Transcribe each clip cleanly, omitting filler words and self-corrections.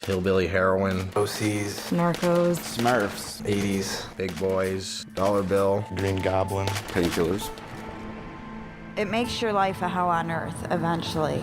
hillbilly heroin, OCs, Narcos, Smurfs, 80s, big boys, dollar bill, Green Goblin, Painkillers. it makes your life a hell on earth eventually.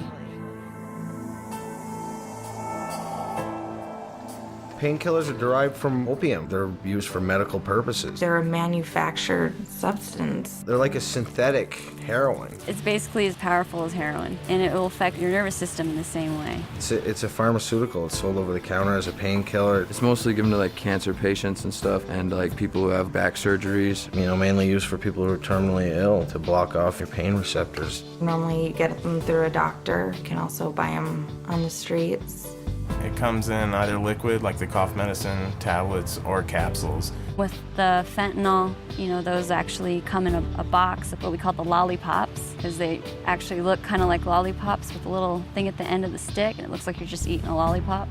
Painkillers are derived from opium. They're used for medical purposes. They're a manufactured substance. They're like a synthetic heroin. It's basically as powerful as heroin, and it will affect your nervous system in the same way. It's a pharmaceutical. It's sold over the counter as a painkiller. It's mostly given to like cancer patients and stuff, and like people who have back surgeries. Mainly used for people who are terminally ill to block off your pain receptors. Normally you get them through a doctor. You can also buy them on the streets. It comes in either liquid, like the cough medicine, tablets, or capsules. With the fentanyl, those actually come in a box of what we call the lollipops, because they actually look kind of like lollipops with a little thing at the end of the stick, and it looks like you're just eating a lollipop.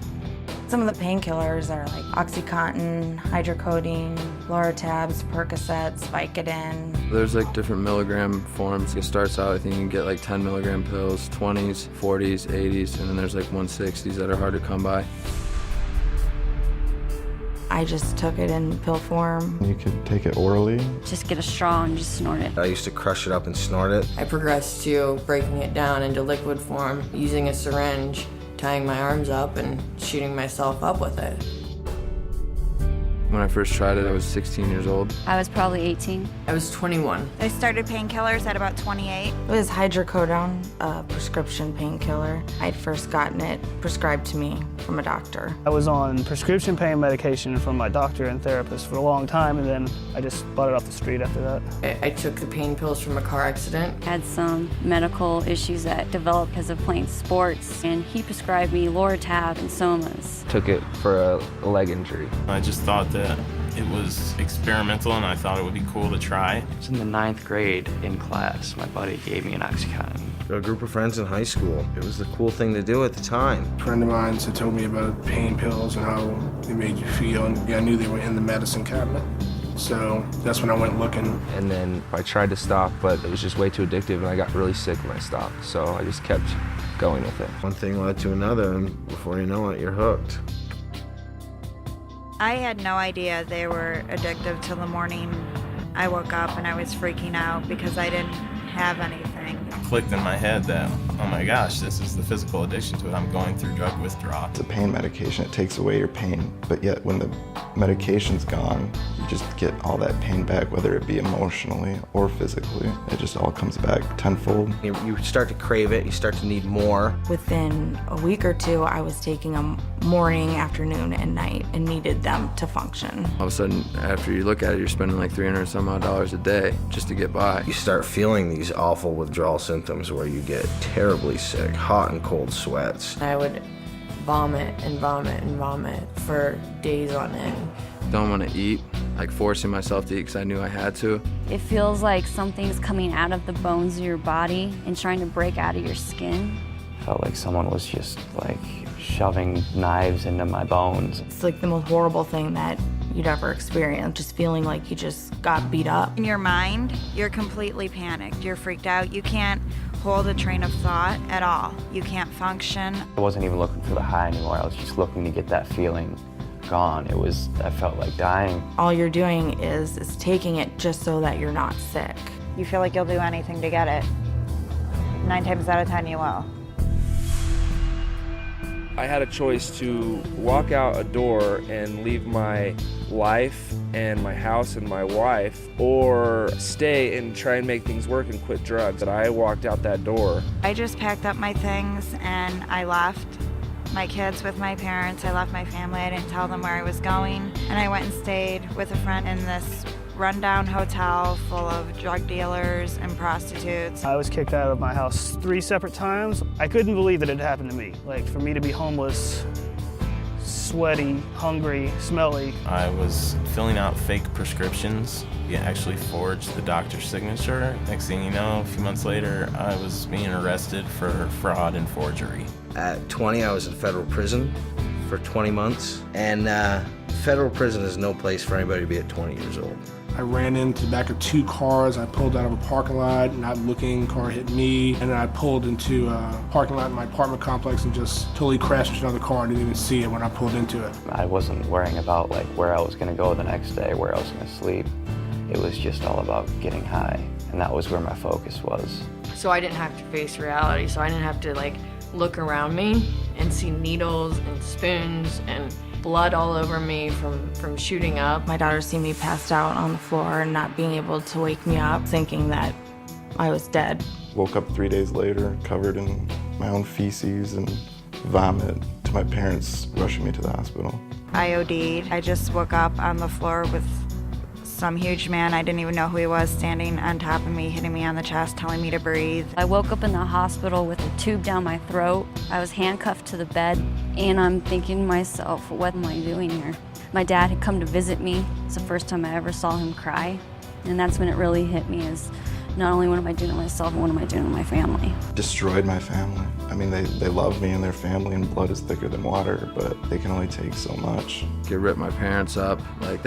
Some of the painkillers are like OxyContin, hydrocodone, Loratabs, Percocets, Vicodin. There's like different milligram forms. It starts out, I think you can get like 10 milligram pills, 20s, 40s, 80s, and then there's like 160s that are hard to come by. I just took it in pill form. You could take it orally. Just get a straw and just snort it. I used to crush it up and snort it. I progressed to breaking it down into liquid form, using a syringe, tying my arms up and shooting myself up with it. When I first tried it, I was 16 years old. I was probably 18. I was 21. I started painkillers at about 28. It was hydrocodone, a prescription painkiller. I'd first gotten it prescribed to me from a doctor. I was on prescription pain medication from my doctor and therapist for a long time, and then I just bought it off the street after that. I took the pain pills from a car accident. Had some medical issues that developed because of playing sports, and he prescribed me Loratab and Somas. Took it for a leg injury. I just thought that it was experimental, and I thought it would be cool to try. It was in the 9th grade in class. My buddy gave me an OxyContin. A group of friends in high school. It was the cool thing to do at the time. A friend of mine had told me about pain pills and how they made you feel, and I knew they were in the medicine cabinet. So that's when I went looking. And then I tried to stop, but it was just way too addictive, and I got really sick when I stopped. So I just kept going with it. One thing led to another, and before you know it, you're hooked. I had no idea they were addictive till the morning I woke up and I was freaking out because I didn't have anything. It clicked in my head that, oh my gosh, this is the physical addiction to it. I'm going through drug withdrawal. It's a pain medication. It takes away your pain, but yet when the medication's gone, you just get all that pain back, whether it be emotionally or physically. It just all comes back tenfold. You start to crave it. You start to need more. Within a week or two, I was taking them morning, afternoon, and night and needed them to function. All of a sudden, after you look at it, you're spending like $300 some odd a day just to get by. You start feeling these awful withdrawal symptoms where you get terribly sick, hot and cold sweats. I would vomit and vomit and vomit for days on end. Don't want to eat, like forcing myself to eat because I knew I had to. It feels like something's coming out of the bones of your body and trying to break out of your skin. Felt like someone was just like shoving knives into my bones. It's like the most horrible thing that you'd ever experience, just feeling like you just got beat up. In your mind, you're completely panicked. You're freaked out. You can't hold a train of thought at all. You can't function. I wasn't even looking for the high anymore. I was just looking to get that feeling gone. I felt like dying. All you're doing is taking it just so that you're not sick. You feel like you'll do anything to get it. 9 times out of 10 you will. I had a choice to walk out a door and leave my life and my house and my wife, or stay and try and make things work and quit drugs. And I walked out that door. I just packed up my things and I left my kids with my parents. I left my family. I didn't tell them where I was going. And I went and stayed with a friend in this rundown hotel full of drug dealers and prostitutes. I was kicked out of my house 3 separate times. I couldn't believe it had happened to me. Like, for me to be homeless, sweaty, hungry, smelly. I was filling out fake prescriptions. We actually forged the doctor's signature. Next thing you know, a few months later, I was being arrested for fraud and forgery. At 20, I was in federal prison for 20 months. And federal prison is no place for anybody to be at 20 years old. I ran into the back of 2 cars. I pulled out of a parking lot, not looking, car hit me, and then I pulled into a parking lot in my apartment complex and just totally crashed into another car. I didn't even see it when I pulled into it. I wasn't worrying about like where I was gonna go the next day, where I was gonna sleep. It was just all about getting high, and that was where my focus was. So I didn't have to face reality, so I didn't have to like look around me and see needles and spoons and blood all over me from shooting up. My daughter seen me passed out on the floor and not being able to wake me up, thinking that I was dead. Woke up 3 days later, covered in my own feces and vomit, to my parents rushing me to the hospital. I OD'd. I just woke up on the floor with some huge man, I didn't even know who he was, standing on top of me, hitting me on the chest, telling me to breathe. I woke up in the hospital with a tube down my throat. I was handcuffed to the bed, and I'm thinking to myself, what am I doing here? My dad had come to visit me. It's the first time I ever saw him cry, and that's when it really hit me, is not only what am I doing to myself, but what am I doing to my family? Destroyed my family. I mean, they love me and their family, and blood is thicker than water, but they can only take so much. Could rip my parents up. Like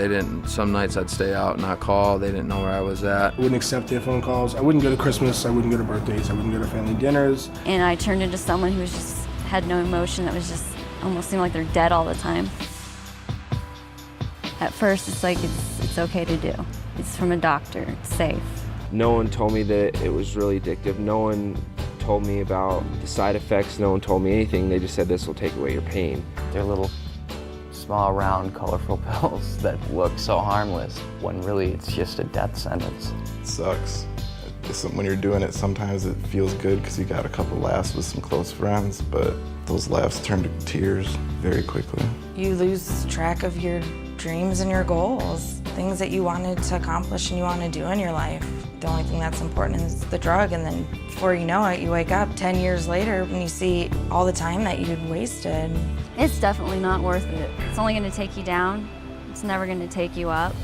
some nights I'd stay out and not call. They didn't know where I was at. I wouldn't accept their phone calls. I wouldn't go to Christmas. I wouldn't go to birthdays. I wouldn't go to family dinners. And I turned into someone who had no emotion, that was just almost seemed like they're dead all the time. At first, it's like it's okay to do. It's from a doctor, it's safe. No one told me that it was really addictive. No one told me about the side effects. No one told me anything. They just said this will take away your pain. They're little, small, round, colorful pills that look so harmless, when really it's just a death sentence. It sucks. When you're doing it, sometimes it feels good because you got a couple laughs with some close friends, but those laughs turn to tears very quickly. You lose track of your dreams and your goals, things that you wanted to accomplish and you want to do in your life. The only thing that's important is the drug, and then before you know it, you wake up 10 years later and you see all the time that you'd wasted. It's definitely not worth it. It's only going to take you down. It's never going to take you up.